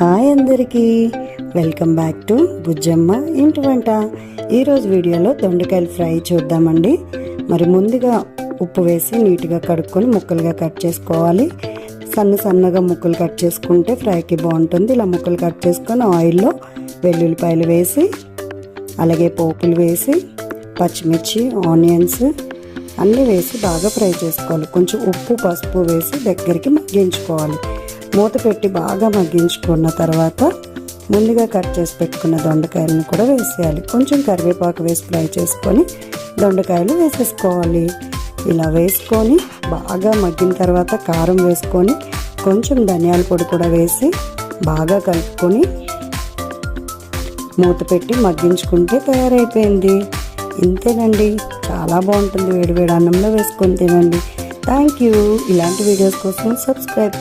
Hi అందరికీ, welcome back to Bujjamma ఇంటి వంట. ఈరోజు వీడియోలో దొండకాయలు ఫ్రై చూద్దామండి. మరి ముందుగా ఉప్పు వేసి నీట్గా కడుక్కొని ముక్కలుగా కట్ చేసుకోవాలి. సన్నగా ముక్కలు కట్ చేసుకుంటే ఫ్రైకి బాగుంటుంది. ఇలా ముక్కలు కట్ చేసుకొని ఆయిల్లో వెల్లుల్లిపాయలు వేసి, అలాగే పోపులు వేసి, పచ్చిమిర్చి, ఆనియన్స్ అన్నీ వేసి బాగా ఫ్రై చేసుకోవాలి. కొంచెం ఉప్పు పసుపు వేసి దగ్గరికి మగ్గించుకోవాలి. మూత పెట్టి బాగా మగ్గించుకున్న తర్వాత ముందుగా కట్ చేసి పెట్టుకున్న దొండకాయలను కూడా వేసేయాలి. కొంచెం కరివేపాకు వేసి ఫ్రై చేసుకొని దొండకాయలు వేసేసుకోవాలి. ఇలా వేసుకొని బాగా మగ్గిన తర్వాత కారం వేసుకొని కొంచెం ధనియాల పొడి కూడా వేసి బాగా కలుపుకొని మూత పెట్టి మగ్గించుకుంటే తయారైపోయింది. ఇంతేనండి, చాలా బాగుంటుంది. వేడి వేడి అన్నంలో వేసుకొని తినండి. Thank you. ఇలాంటి వీడియోస్ కోసం సబ్స్క్రైబ్